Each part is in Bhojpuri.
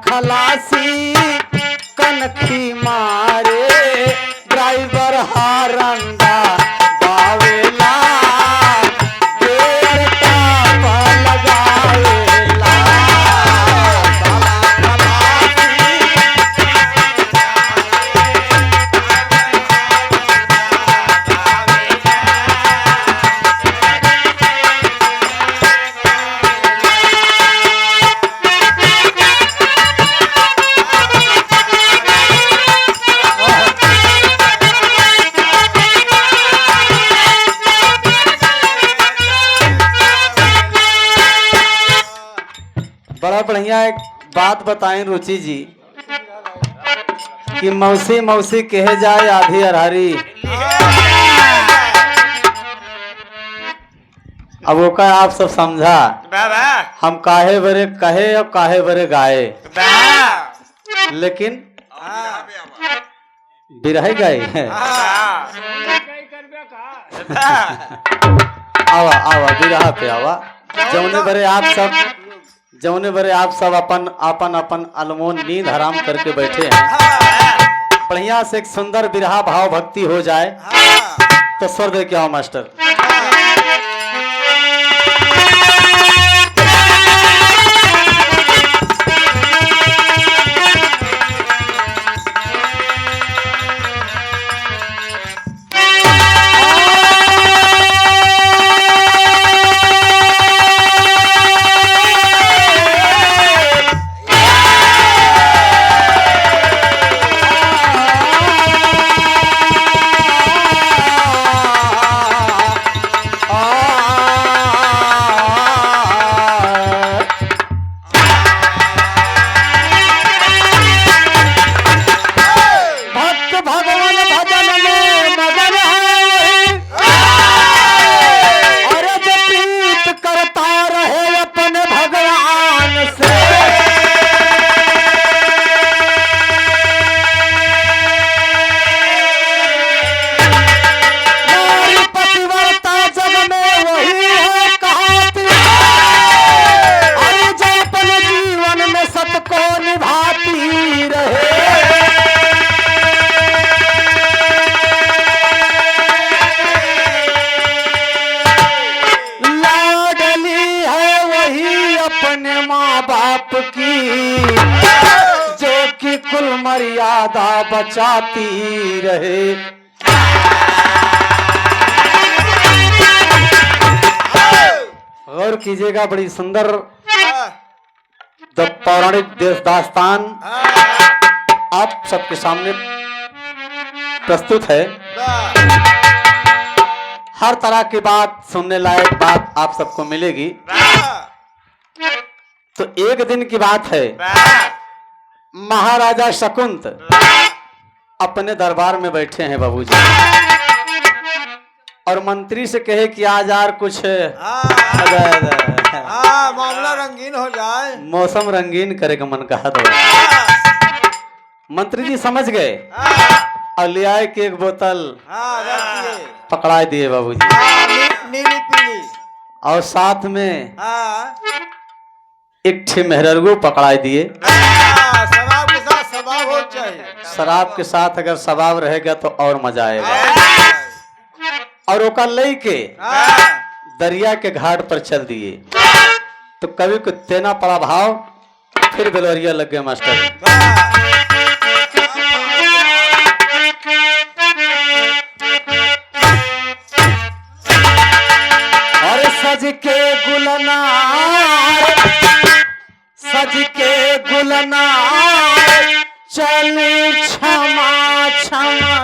खलासी कनखी मारे ड्राइवर हारंदा बावेला गेर ताप लगावेला बड़ा बढ़िया एक बात बताएं रुचि जी कि मौसी मौसी कहे जाए आधी अरहरी। अब वो का आप सब समझा हम काहे बरे कहे और काहे बरे गाए, लेकिन बिरहे गए आवा आवा बिरहा पे आवा जौने बरे आप सब अपन अपन अपन अलमोन नींद हराम करके बैठे हैं। बढ़िया से एक सुंदर बिरहा भाव भक्ति हो जाए तो स्वर दे के आओ मास्टर। मर्यादा बचाती रहे। गौर कीजिएगा, बड़ी सुंदर पौराणिक देश दास्तान आप सबके सामने प्रस्तुत है। हर तरह की बात, सुनने लायक बात आप सबको मिलेगी। तो एक दिन की बात है, महाराजा शकुंत अपने दरबार में बैठे हैं बाबूजी, और मंत्री से कहे कि आज यार कुछ मामला रंगीन हो जाए, मौसम रंगीन करे का मन कहा। तो मंत्री जी समझ गए और ले आए कि एक बोतल पकड़ा दिए बाबूजी, नीली पीली, और साथ में एक ठे मेहरगो पकड़ाई दिए। शराब के साथ सबाब हो चाहिए, शराब के साथ अगर सबाब रहेगा तो और मजा आएगा। और ओका लई के दरिया के घाट पर चल दिए। तो कवि को तेना पड़ा भाव, फिर बेलवरिया लग गए मास्टर। और सज के गुलनार, सज के गुलनार चली क्षमा क्षमा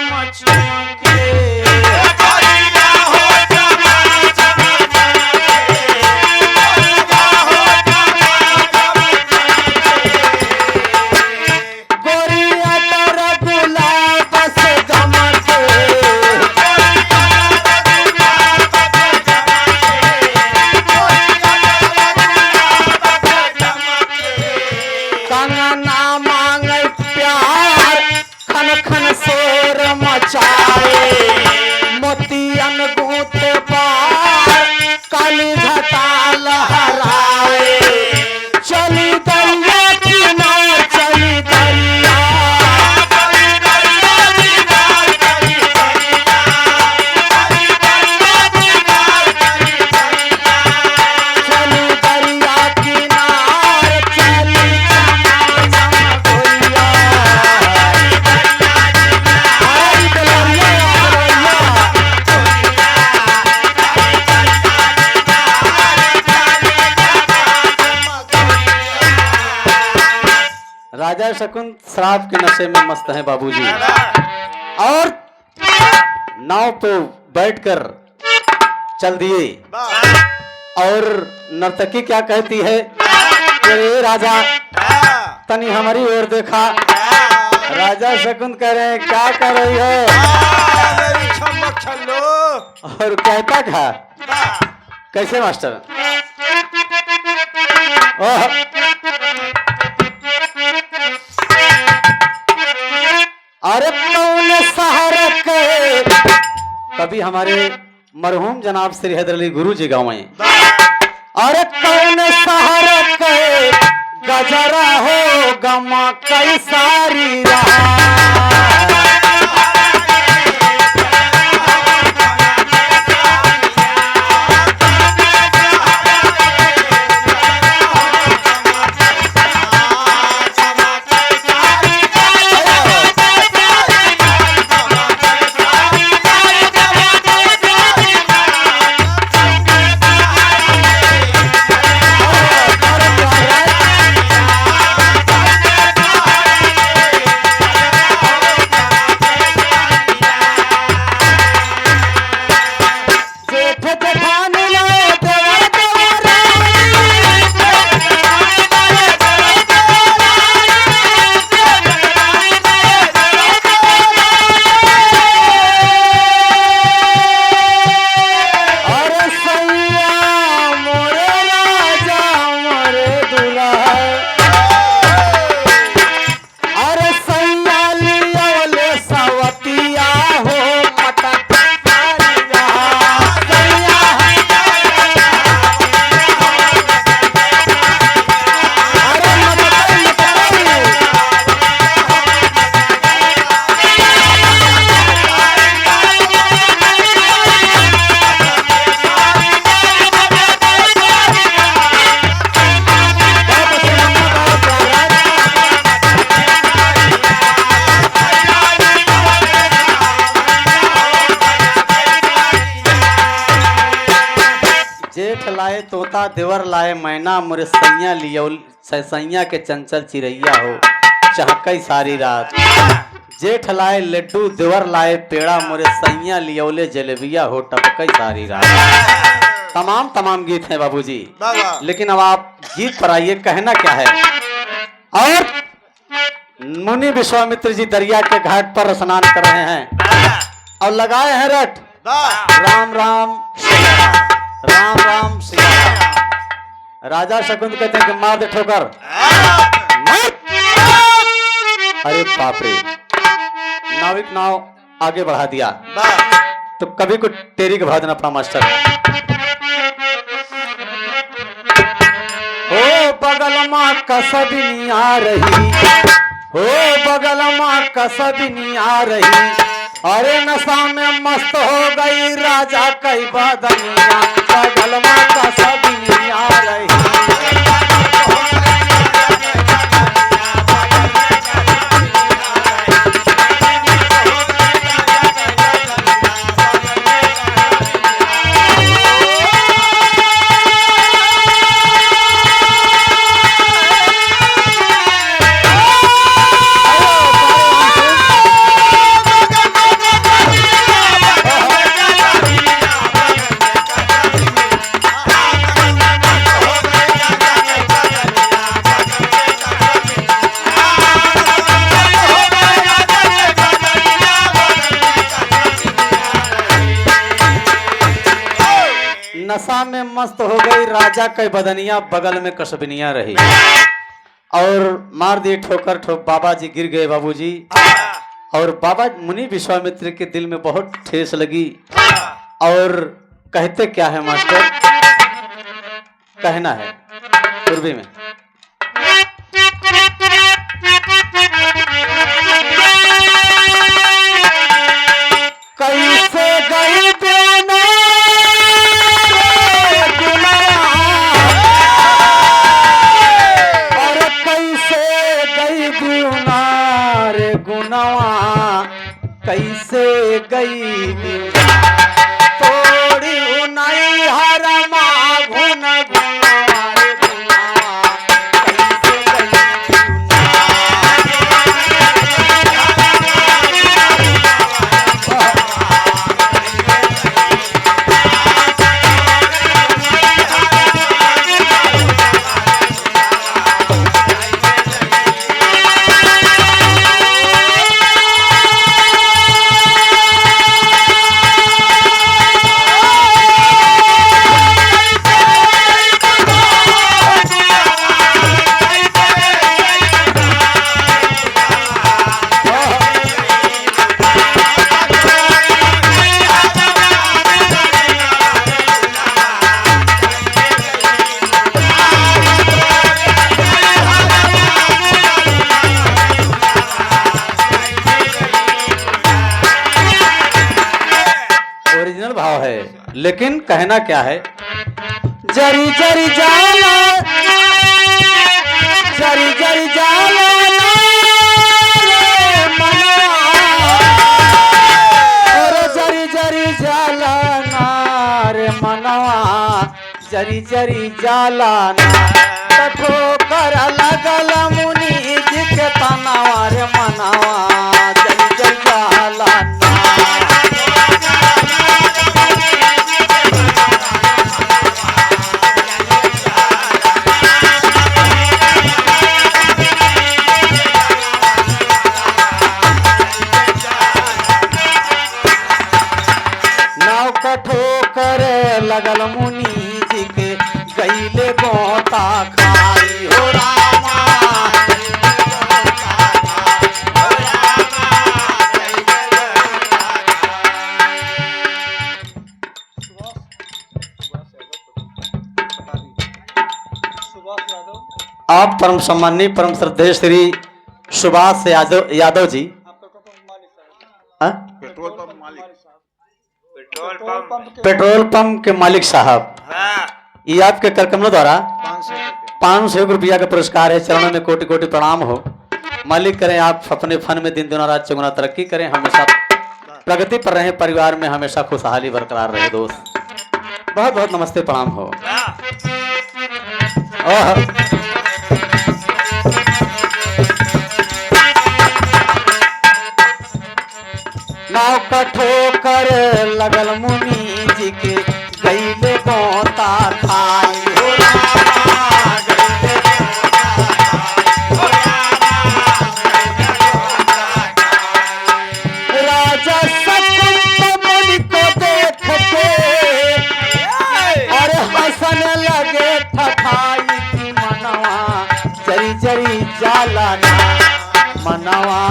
चम चमके गोरिया तर गुलाब से गमके कंगना मांगे प्यार खन खन शोर मचाए मोतियन गूंथे पार काली घटा लहराए चली दरिया किनार चली दरिया चली दरिया किनार चली गोरिया आई गलरिया राजा शकुन शराब के नशे में मस्त है बाबूजी और नाव पे बैठकर चल दिए और नर्तकी क्या कहती है कि "ए राजा तनी हमारी ओर देखा राजा शकुन कह रहे हैं क्या कर रही हो छमक छल्लो और कहता था कैसे मास्टर ओह अरे कौन शहर के कभी हमारे मरहूम जनाब श्री हैदर अली गुरु जी गाँव में अरे कौन शहर के गजरा हो गमा कई सारी रात लाए तोता देवर लाए मैना मोरे सैया लियो सैया के चंचल चिरैया हो चहकई सारी रात जेठ लाए लड्डू देवर लाए पेड़ा मोरे सैया लियोले जलेबिया हो टपकई सारी रात। तमाम गीत हैं बाबूजी, लेकिन अब आप गीत पर आइए, कहना क्या है। और मुनि विश्वामित्र जी दरिया के घाट पर स्नान कर रहे हैं और लगाए हैं रट राम राम राम राम सिया। राजा शकुंत कहते हैं कि मार दे ठोकर। अरे बाप रे, नाविक नाव आगे बढ़ा दिया तो कभी को टेरी के भादना पड़ा मास्टर। हो बगल माँ कसबिनी आ रही, हो बगल माँ कसबिनी आ रही, अरे नशा में मस्त हो गई राजा कई बदनिया, बगल माँ कसबिनी आ रही। नशा में मस्त हो गई, राजा के बदनिया बगल में कसबनिया रही और मार दिए ठोकर बाबा जी गिर गए बाबूजी। और बाबा मुनि विश्वामित्र के दिल में बहुत ठेस लगी और कहते क्या है मास्टर, कहना है पूर्वी में, कैसे गई देना रे गुनाह, और कैसे गई देना रे गुनाह, कैसे गई तोड़ी उनाई हरमा घुन गुनाह रे गुनाह, कैसे गई ओरिजिनल भाव है, लेकिन कहना क्या है, जरी जरी जाला, जरी जरी जाला रे मनवा, और जरी जरी जाला रे मनवा, जरी जरी जाला कठो कर लगल मुनि जी के तनावा रे मनवा, जरी जरी जाला ठोकर लगल मुनि जी के गईले गोता खाई हो रामा, आप परम सम्माननीय परम श्रद्धेय श्री सुभाष यादव जी, पेट्रोल पंप के मालिक साहब, ये आपके कार्यक्रमों द्वारा 500 रुपया का पुरस्कार है। चरणों में कोटि कोटि प्रणाम हो। मालिक करें आप अपने फन में दिन दुना रात चौगुना तरक्की करें, हमेशा प्रगति पर रहे, परिवार में हमेशा खुशहाली बरकरार रहे। दोस्त बहुत बहुत नमस्ते प्रणाम हो। नाव ठोकर लगल मुनि जी के गईले गोता खाई हो राजा सकुंभ मुनि को देख के और हंसन लगे ठठाई की मनवा जरी जरी जालाना, मनवा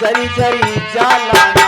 जरी जरी जालाना,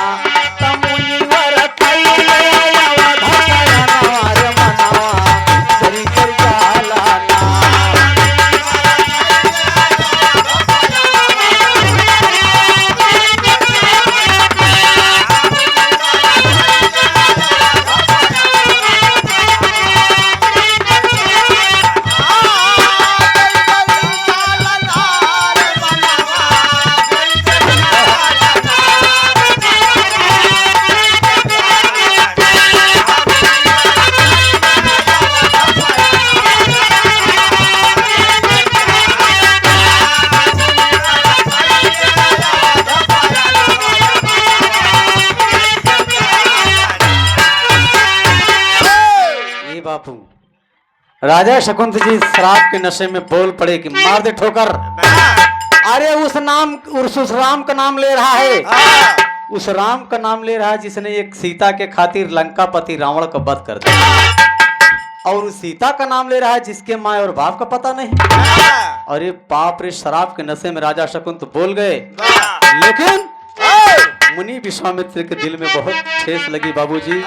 राजा शकुंत जी शराब के नशे में बोल पड़े कि मार दे ठोकर। अरे उस राम का नाम ले रहा है, उस राम का नाम ले रहा है जिसने एक सीता के खातिर लंकापति रावण का वध कर दिया और उस सीता का नाम ले रहा है जिसके माँ और बाप का पता नहीं। अरे बाप रे, शराब के नशे में राजा शकुन तो बोल गए, लेकिन मुनि विश्वामित्र के दिल में बहुत ठेस लगी बाबूजी,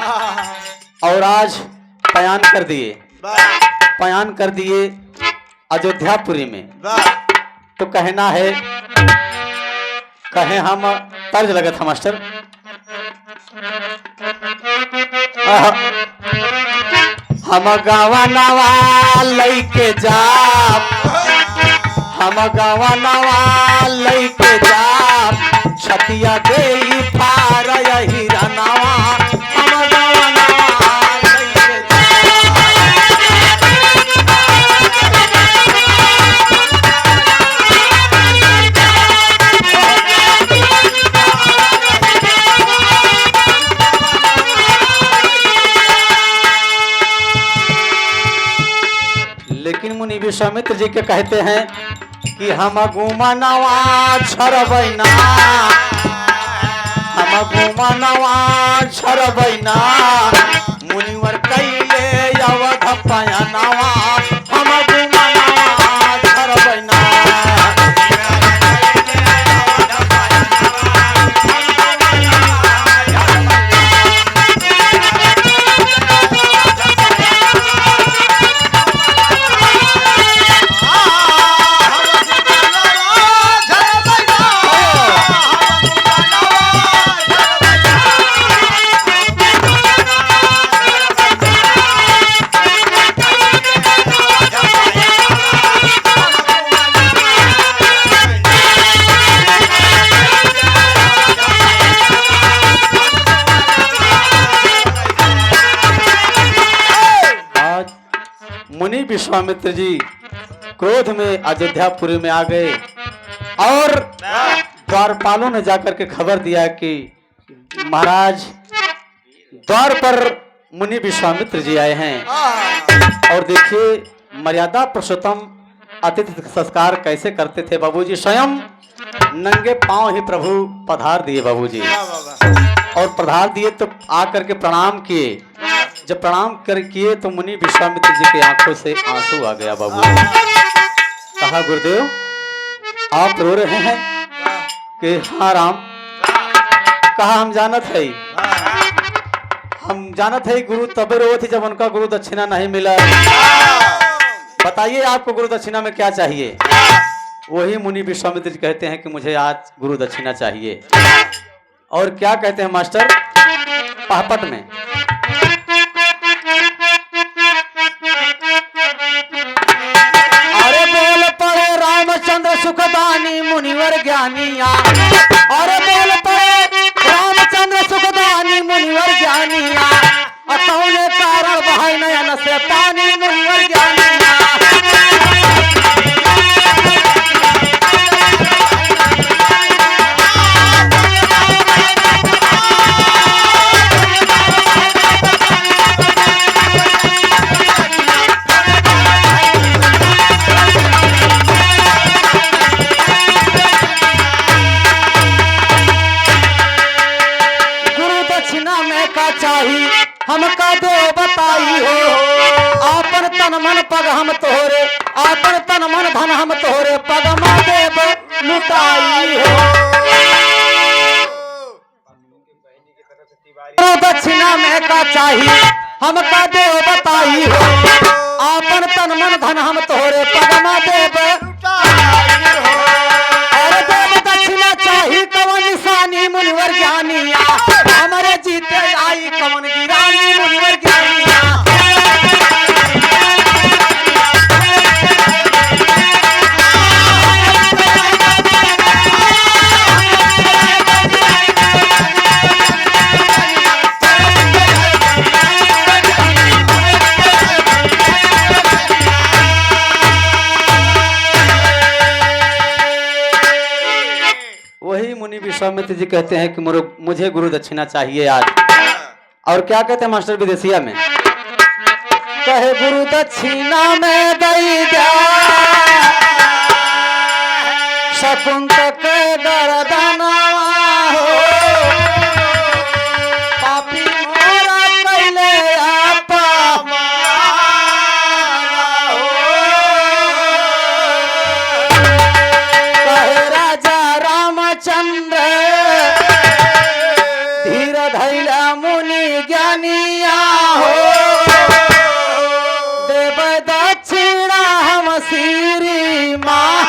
और आज बयान कर दिए अयोध्यापुरी में। तो कहना है, कहे हम तर्ज लगत है मास्टर। हम गावा नवा लैके जाप, हम गावा नवा लैके जाप, छतिया देई फार यही रनवा, हम गावा नवा लैके लेकिन मुनि विश्वामित्र जी के कहते हैं कि हम घुमनवा छरबैना, हम घुमनवा छरबैना, मुनिवर कैले अवध पयनवा, हम घुमनवा छरबैना। मुनि विश्वामित्र जी क्रोध में अयोध्यापुरी में आ गए और द्वारपालों ने जाकर के खबर दिया कि महाराज द्वार पर मुनि विश्वामित्र जी आए हैं। और देखिए मर्यादा पुरुषोत्तम अतिथि संस्कार कैसे करते थे बाबूजी, स्वयं नंगे पांव ही प्रभु पधार दिए बाबूजी, और पधार दिए तो आकर के प्रणाम किए। जब प्रणाम कर किए तो मुनि विश्वामित्र जी की आंखों से आंसू आ गया बाबू। कहा गुरुदेव आप रो रहे हैं कि हाँ राम। कहा हम जानत है गुरु तबे रो थी जब उनका गुरु दक्षिणा नहीं मिला। बताइए आपको गुरु दक्षिणा में क्या चाहिए। वही मुनि विश्वामित्र जी कहते हैं कि मुझे आज गुरु दक्षिणा चाहिए। और क्या कहते हैं मास्टर पाहपट में, अरे बोल पड़े रामचंद्र सुखदानी मुनिवर ज्ञानिया, अरे बोल पड़े रामचंद्र सुखदानी मुनिवर ज्ञानिया, अतौने कारण बहाई नयन से पानी मुनिवर ज्ञानिया। हमका दो बताई हो, आपन तन मन पग हम तोहरे, आपन तन मन धन हम तोहरे, पग मा देव लुटाई हो। दक्षिणा में का चाहिए हमका दो बताई हो, आपन तन मन धन हम तोहरे, पग मा देव लुटाई हो। और देव दक्षिणा चाहिए कवन निशानी मुनिवर ज्ञानिया, हमारे जीते आई कवन गिरानी मुनिवर ज्ञानिया। वही मुनि विश्वामित्र जी कहते हैं कि मुझे गुरु दक्षिणा चाहिए आज। और क्या कहते हैं मास्टर विदेशिया में, कहे गुरु दक्षिणा में दई जा शकुंत के गरदना हो, पापी मोरा कैले आपा धीर धैला मुनि ज्ञानिया हो देव दक्षिणा हम श्री माँ।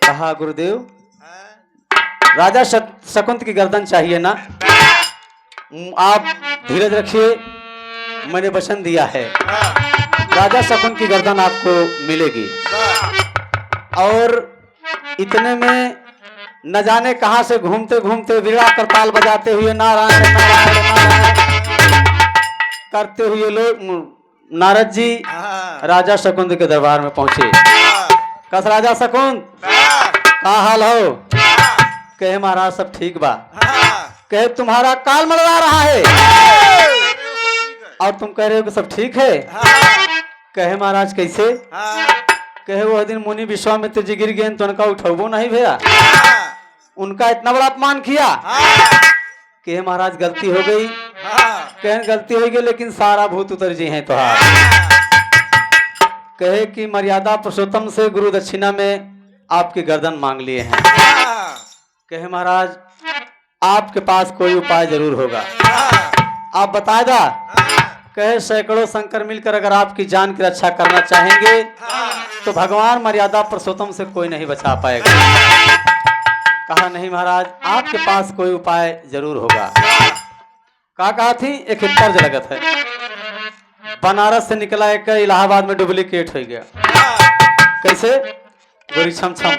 कहा गुरुदेव राजा शकुंत की गर्दन चाहिए ना, आप धीरज रखिए, मैंने वचन दिया है राजा शकुंत की गर्दन आपको मिलेगी। और इतने में न जाने कहां से घूमते घूमते वीणा करताल बजाते हुए नारायण नारायण नारायण करते हुए लोग नारद जी राजा शकुंत के दरबार में पहुंचे। कस राजा शकुंत का हाल हो? कहे महाराज सब ठीक बा। कहे तुम्हारा काल मरवा रहा है और तुम कह रहे हो कि सब ठीक है। कहे महाराज कैसे? कहे वो दिन मुनि विश्वामित्र जी गिर गए तो उनका उठबो नहीं भैया, उनका इतना बड़ा अपमान किया। कहे महाराज गलती हो गई। कहे गलती हो गई लेकिन सारा भूत उतर जी हैं तो कहे कि मर्यादा पुरुषोत्तम से गुरु दक्षिणा में आपकी गर्दन मांग लिए हैं। कहे महाराज आपके पास कोई उपाय जरूर होगा, आप बता दा। कहे सैकड़ों शंकर मिलकर अगर आपकी जान की रक्षा करना चाहेंगे तो भगवान मर्यादा पुरुषोत्तम से कोई नहीं बचा पाएगा। कहा नहीं महाराज आपके पास कोई उपाय जरूर होगा। कहा थी एक तर्ज लगत है, बनारस से निकला एक इलाहाबाद में डुप्लीकेट हो गया। कैसे? गोरी छम छम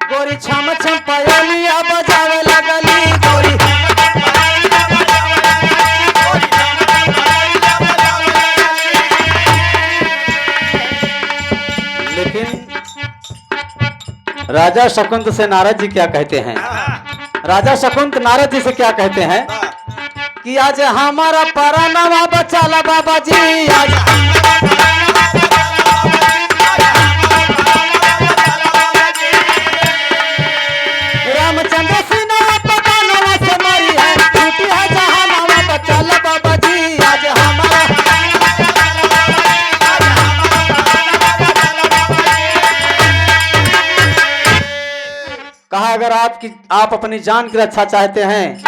गोरी छम छम पयलिया बजावे लगली गोरी। लेकिन राजा शकुंत से नारद जी क्या कहते हैं? राजा शकुंत नारद जी से क्या कहते हैं कि आज हमारा परानवा बचाला बाबा जी। आज रामचंद्र सिन्हा पतानवा से मरी है, टूटी है जहानवा बचाला बाबा जी। आज हमारा कहा अगर आप अपनी जान की रक्षा चाहते हैं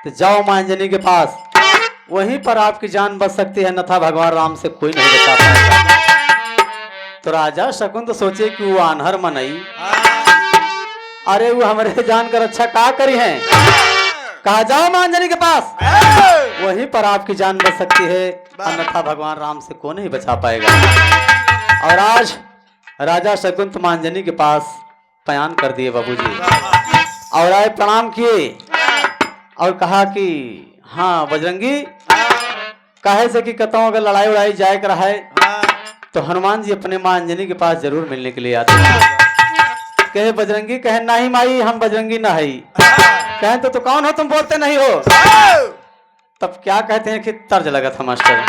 तो जाओ मां अंजनी के पास, वहीं पर आपकी जान बच सकती है, अन्यथा भगवान राम से कोई नहीं बचा पाएगा। तो राजा शकुंत सोचे कि वो आन्हर मनई, अरे वो हमारे जान का रक्षा का करी है। कहा जाओ मां अंजनी के पास, वहीं पर आपकी जान बच सकती है, अन्यथा भगवान राम से कोई नहीं बचा पाएगा। और आज राजा शकुंत मां अंजनी के पास बयान कर दिए बाबूजी, और आए प्रणाम किए और कहा कि हाँ बजरंगी, कहे से कि कहता हूँ अगर लड़ाई उड़ाई जाए कर है तो हनुमान जी अपने मां अंजनी के पास जरूर मिलने के लिए आते हैं। कहे बजरंगी, कहे नहीं माई हम बजरंगी ना है। कहे तो कौन हो तुम, बोलते नहीं हो। तब क्या कहते हैं कि तर्ज लगा था मास्टर,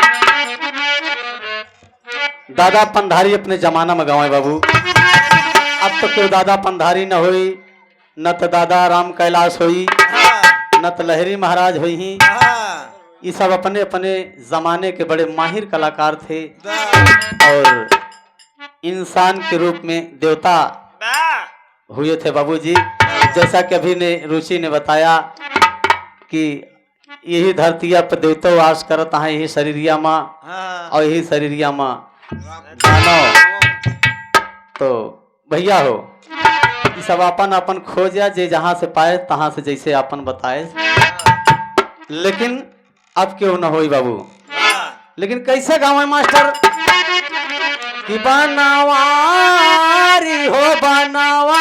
दादा पंधारी अपने जमाना में गवाए बाबू, अब तो क्यों दादा पंधारी न हुई, न तो दादा राम कैलाश हुई, न तो लहरी महाराज हुई ही। ये सब अपने अपने जमाने के बड़े माहिर कलाकार थे और इंसान के रूप में देवता हुए थे बाबूजी। जैसा कि अभी ने रुचि ने बताया कि यही धरतिया पर देवता वास करता है, यही शरीरिया माँ और यही शरीरिया माँ तो भैया हो सब अपन अपन खोजा जे जहां से पाए तहां से जैसे अपन बताए। लेकिन अब क्यों न होई बाबू, लेकिन कैसे गाँव है मास्टर कि बनवारी हो बनवारी,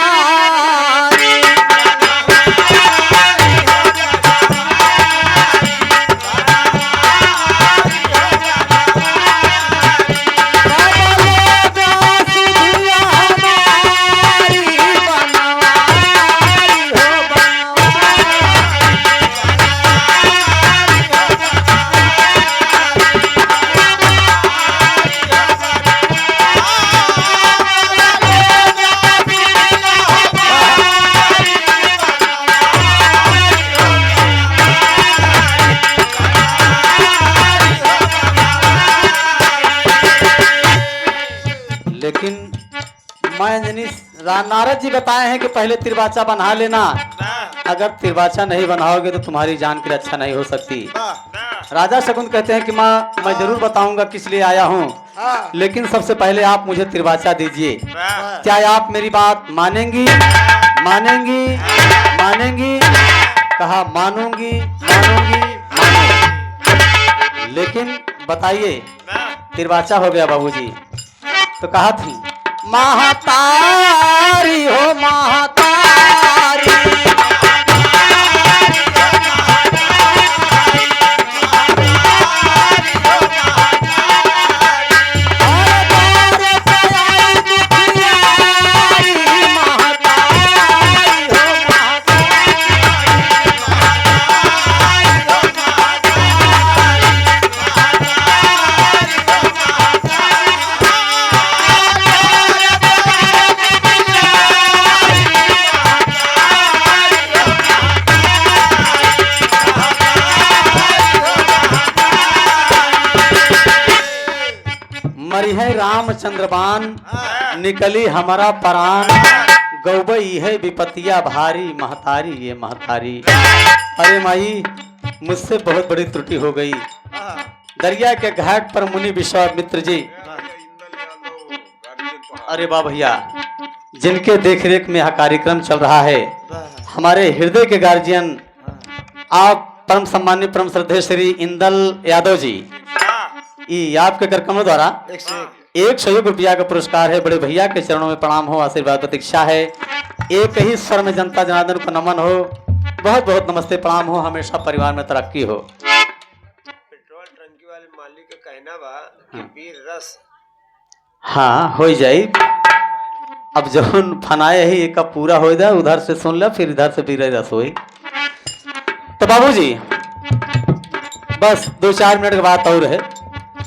नारद जी बताए हैं कि पहले तिरबाचा बना लेना, अगर तिरबाचा नहीं बनाओगे तो तुम्हारी जान की रक्षा नहीं हो सकती। राजा शकुन कहते हैं कि माँ मैं जरूर बताऊंगा किस लिए आया हूँ, लेकिन सबसे पहले आप मुझे तिरबाचा दीजिए। क्या आप मेरी बात मानेंगी? मानेंगी? मानेंगी? कहा मानूंगी, मानूंगी, मानूंगी। लेकिन बताइए तिरबाचा हो गया बाबूजी, तो कहा थी महातारी हो महातारी, मरी है रामचंद्रबान, निकली हमारा परान, गौबई है विपतिया भारी, महतारी ये महतारी। अरे माई मुझसे बहुत बड़ी त्रुटि हो गई। दरिया के घाट पर मुनि विश्वामित्र जी, अरे वाह भैया, जिनके देखरेख में यह कार्यक्रम चल रहा है, हमारे हृदय के गार्जियन आप परम सम्मानीय परम श्रद्धेय श्री इंदल यादव जी, ये आपके कार्यक्रमों द्वारा 101 रुपया का पुरस्कार है। बड़े भैया के चरणों में प्रणाम हो, आशीर्वाद प्रतीक्षा है। एक ही स्वर में जनता जनार्दन को नमन हो, बहुत बहुत नमस्ते प्रणाम हो, हमेशा परिवार में तरक्की हो। पेट्रोल टंकी वाले मालिक का कहना बा कि वीर रस हाँ हो जाए, अब जौन फनाए ही एक पूरा हो जाए, उधर से सुन ले फिर इधर से भी रस हो। तो बाबूजी बस 2-4 मिनट की बात और है,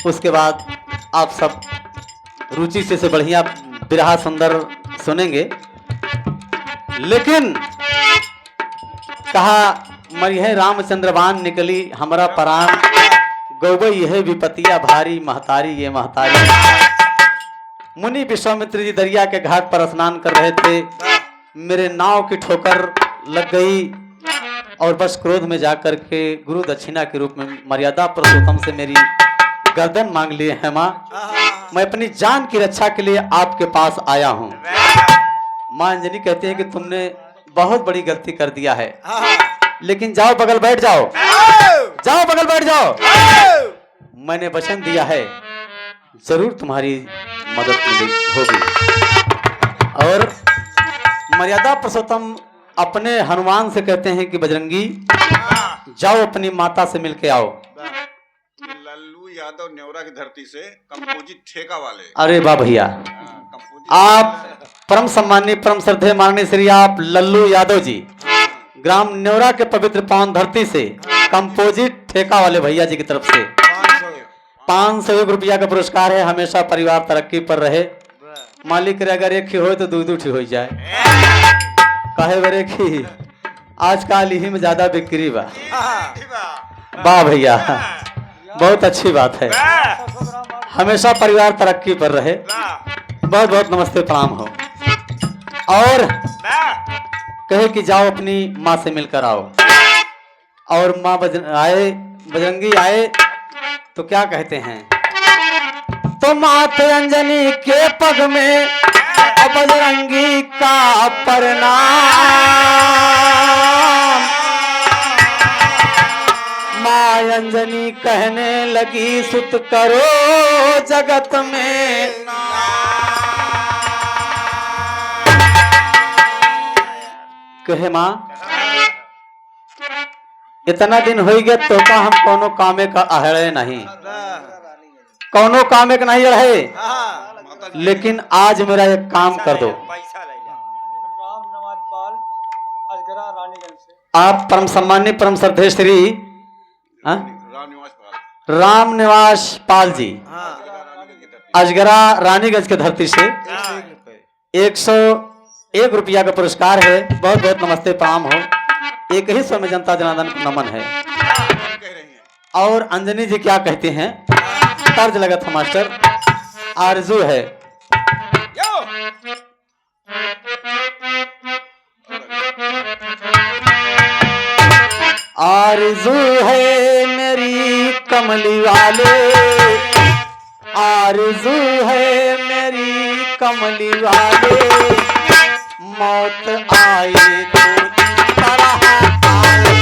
उसके बाद आप सब रुचि से बढ़िया बिरहा सुंदर सुनेंगे। लेकिन कहा मरी है रामचंद्रबान, निकली हमारा परान, गौबई है विपतिया भारी, महतारी ये महतारी। मुनि विश्वामित्र जी दरिया के घाट पर स्नान कर रहे थे, मेरे नाव की ठोकर लग गई और बस क्रोध में जाकर के गुरु दक्षिणा के रूप में मर्यादा पुरुषोत्तम से मेरी गर्दन मांग लिए हैं। माँ मैं अपनी जान की रक्षा के लिए आपके पास आया हूँ। माँ अंजनी कहती है कि तुमने बहुत बड़ी गलती कर दिया है, लेकिन जाओ बगल बैठ जाओ, जाओ बगल बैठ जाओ। मैंने वचन दिया है जरूर तुम्हारी मदद होगी। और मर्यादा पुरुषोत्तम अपने हनुमान से कहते हैं कि बजरंगी जाओ अपनी माता से मिलके आओ। लल्लू यादव नेवरा की धरती से कंपोजिट ठेका वाले। अरे वाह भैया, आप परम सम्मानीय परम श्रद्धेय माननीय श्री आप लल्लू यादव जी, ग्राम नेवरा के पवित्र पावन धरती से कंपोजिट ठेका वाले भैया जी की तरफ से 501 रुपया का पुरस्कार है। हमेशा परिवार तरक्की पर रहे। मालिक रे अगर एक ही हो तो 2-2 हो जाए, कहे बरे की आजकल ही में ज्यादा बिक्री बा। वाह भैया, बहुत अच्छी बात है। हमेशा परिवार तरक्की पर रहे। बहुत बहुत नमस्ते प्रणाम हो। और कहे कि जाओ अपनी माँ से मिलकर आओ। और माँ बजरंगी आए तो क्या कहते हैं, तो माते अंजनी के पग में बजरंगी का प्रणाम, माँ अंजनी कहने लगी सुत करो जगत में, कहे माँ इतना दिन हो गया तो का हम कोनो कामे का अहड़े नहीं, कोनो कामे का नहीं रहे, लेकिन आज मेरा एक काम कर दो। राम नवाज पाल अजगरा रानीगंज से आप परम सम्मानीय परम श्रद्धेय श्री राम निवास पाल जी अजगरा रानीगंज के धरती से 101 रुपया का पुरस्कार है। बहुत बहुत नमस्ते प्रणाम हो। एक ही समय जनता जनार्दन को नमन है। और अंजनी जी क्या कहते हैं, तर्ज लगा था मास्टर, आरजू है आरज़ू है मेरी कमली वाले, आरज़ू है मेरी कमली वाले, मौत आए तो इस तरह आए।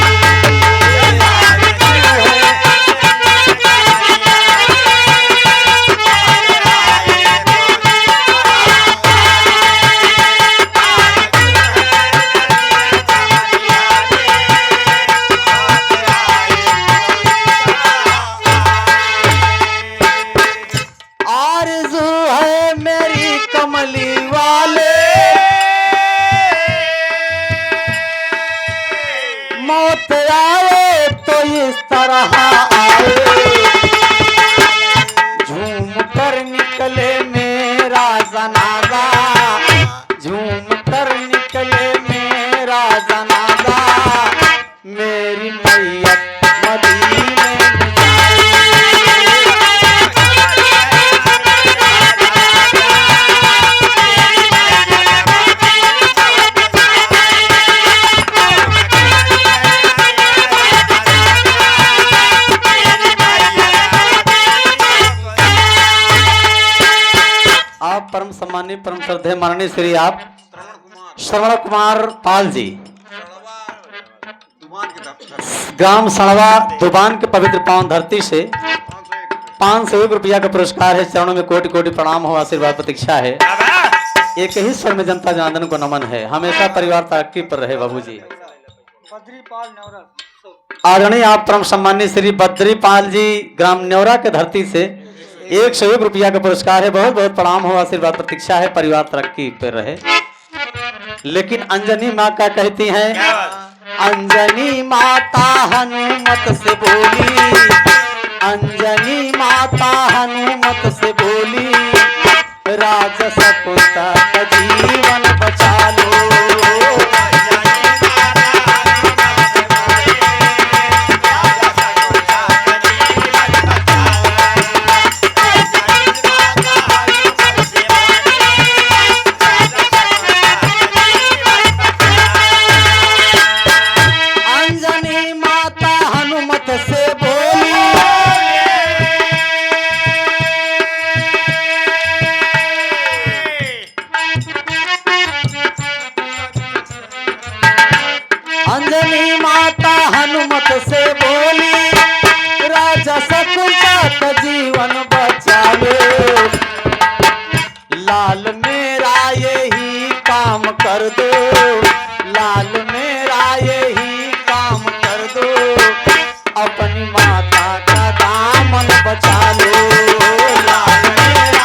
आरज़ू है मेरी कमली वाले, मौत आए तो इस तरह आए, झूम कर निकले मेरा जनाजा, झूम कर निकले मेरा जनाजा, मेरी मैयत मदीने में जाए। आप परम सम्मानीय परम श्रद्धेय माननीय श्री आप श्रवण कुमार पाल जी, दुमान के दफ्तर ग्राम सणवा दुबान के पवित्र पावन धरती से 501 रुपया का पुरस्कार है। चरणों में कोटि कोटि प्रणाम हो, आशीर्वाद प्रतीक्षा है। एक ही स्वर में जनता जनार्दन को नमन है। हमेशा परिवार तरक्की पर रहे बाबूजी। आदरणीय आप परम सम्मानीय श्री बद्रीपाल जी ग्राम न्योरा के धरती से 101 रुपया का पुरस्कार है। बहुत बहुत प्रणाम हो, आशीर्वाद प्रतीक्षा है, परिवार तरक्की पर रहे। लेकिन अंजनी माँ क्या कहती हैं? अंजनी माता हनुमत से बोली, अंजनी माता हनुमत से बोली, राजसकुता का जीवन बचा लो। अंजनी माता हनुमत से बोली, राजा शकुंतला का जीवन बचा लो। लाल मेरा यही काम कर दो, लाल मेरा यही काम कर दो, अपनी माता का दामन बचा लो। लाल मेरा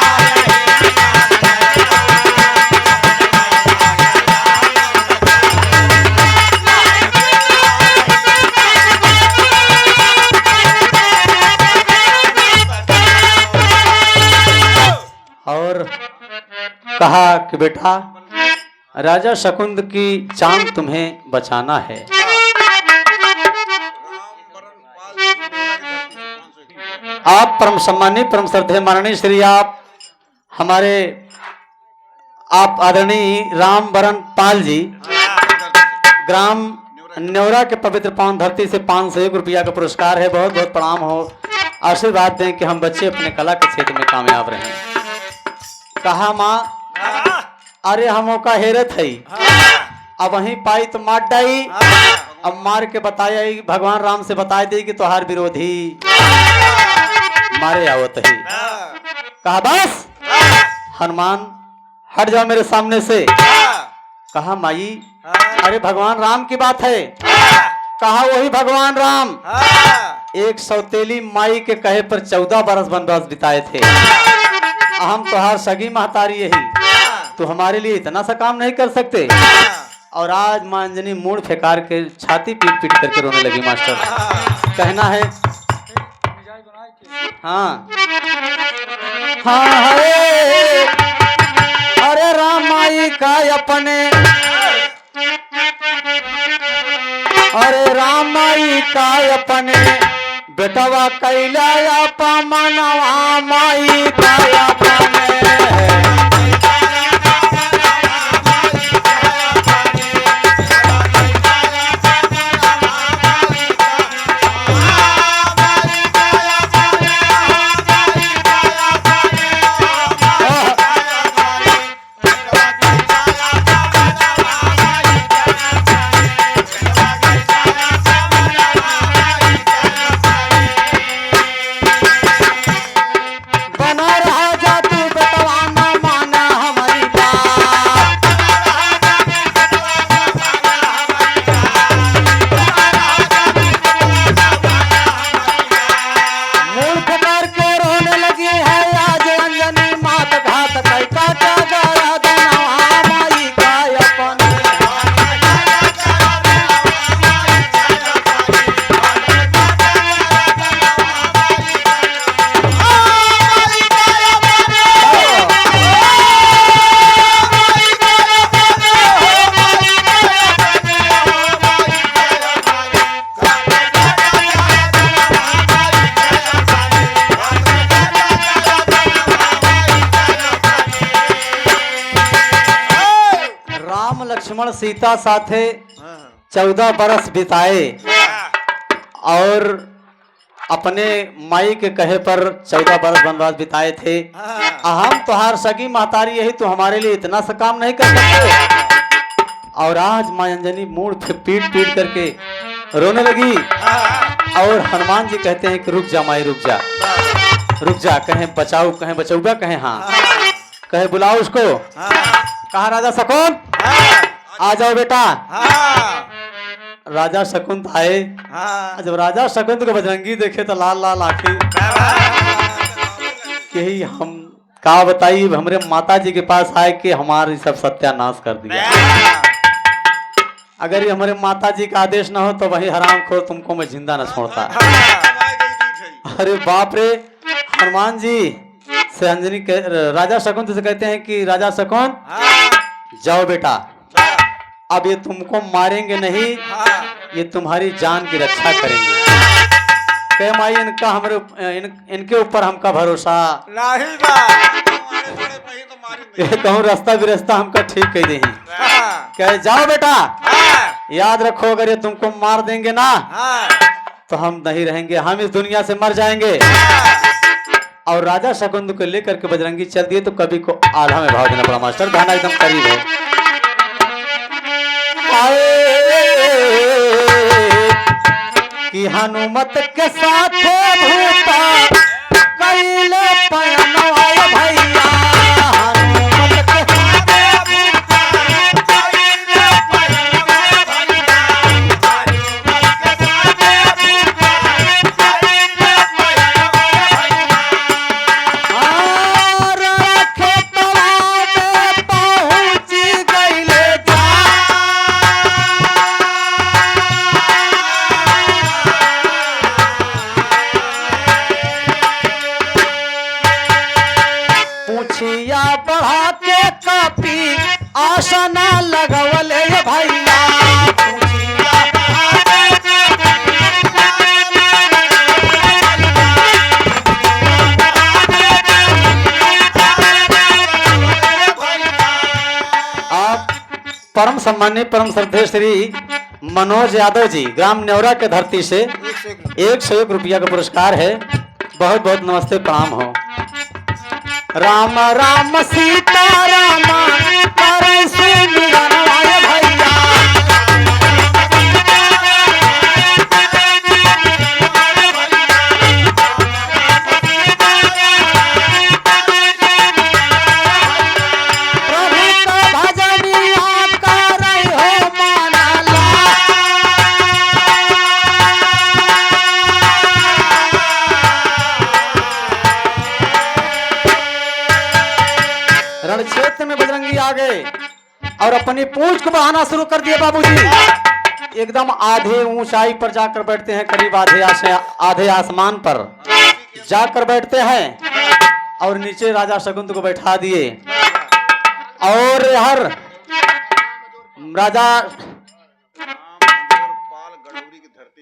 और कहा कि बेटा राजा शकुंद की जान तुम्हें बचाना है। आप परम सम्मानीय परम श्रद्धेय माननीय श्री आप हमारे आप आदरणीय राम बरन पाल जी ग्राम न्योरा के पवित्र पावन धरती से 501 रुपया का पुरस्कार है। बहुत बहुत प्रणाम हो, आशीर्वाद दें कि हम बच्चे अपने कला के क्षेत्र में कामयाब रहें। कहा माँ अरे हमों का हेरत है, अब वहीं पाई तो मार डाई, अब मार के बताया भगवान राम से बताए दी कि तुहार विरोधी मारे आवत है। कहा बस हनुमान हट जाओ मेरे सामने से। कहा माई अरे भगवान राम की बात है। कहा वही भगवान राम एक सौतेली माई के कहे पर 14 बरस वनवास बिताए थे। हम तुहार सगी महतारी यही, तो हमारे लिए इतना सा काम नहीं कर सकते। और आज मां अंजनी मूड फेंकार के छाती पीट पीट करके रोने लगी। मास्टर कहना है हाँ हाँ अरे राम माई का अपने, अरे राम माई का अपने बेटवा कैला पमनवा माई का अपने। सीता साथे हाँ 14 बरस बिताए और अपने माई के कहे पर 14 बरस वनवास बिताए थे। हाँ हम तुहार सगी महतारी यही तो हमारे लिए इतना सा काम नहीं कर सकते। और आज माँ अंजनी मूड पे पीट पीट करके रोने लगी और हनुमान जी कहते हैं कि रुक जा माई रुक जा रुक जा, कहें बचाओ कहें बचौगा कहें हाँ, कहे बुलाओ उसको। कहा राजा शकुन आ जाओ बेटा। राजा शकुंत आए। जब राजा शकुंत को बजरंगी देखे तो लाल लाल आंखें कि हम का बताइए हमरे माता जी के पास आए कि हमारी सब सत्यानाश कर दिया। अगर ये हमारे माता जी का आदेश ना हो तो वही हराम खोर तुमको मैं जिंदा न छोड़ता। अरे बाप रे। हनुमान जी से अंजनी राजा शकुंत से कहते हैं कि राजा शकुन जाओ बेटा, अब ये तुमको मारेंगे नहीं, ये तुम्हारी जान की रक्षा करेंगे। कहे माई इनका हमारे इनके ऊपर हमका भरोसा नहीं बा बड़े पही तो मारी नहीं। कहूँ रास्ता बिरस्ता हमका ठीक कह दे। कहे जाओ बेटा, याद रखो अगर ये तुमको मार देंगे ना तो हम नहीं रहेंगे, हम इस दुनिया से मर जाएंगे। और राजा शकुंद को लेकर के बजरंगी चल दिए तो कवि को आधा में भाव देना पड़ा। मास्टर गाना एकदम करीब है। कि हनुमत के साथ भूपा कैले पयनवा भैया, हनुमत के साथ भूपा कैले पयनवा भैया, हनुमत के साथ भूपा कैले पयनवा भैया। और खेतवा में पहुँच गइले जा। पूछिया बढ़ा के कापी आशा ना लगवले भैया, पूछिया बढ़ा के आप परम सम्मानीय परम श्रद्धेय श्री मनोज यादव जी ग्राम नेवरा के धरती से 101 रुपया का पुरस्कार है। बहुत बहुत नमस्ते प्रणाम हो। राम राम सीता राम करे से मिलनवा भैया, प्रभु का भजनिया करे हो मानला। रण क्षेत्र में बजरंगी आ गए और अपनी पूंछ को बढ़ाना शुरू कर दिए। बाबूजी एकदम आधे ऊंचाई पर जाकर बैठते हैं, करीब आधे आसमान पर जाकर बैठते हैं और नीचे राजा शकुंत को बैठा दिए। और हर राजा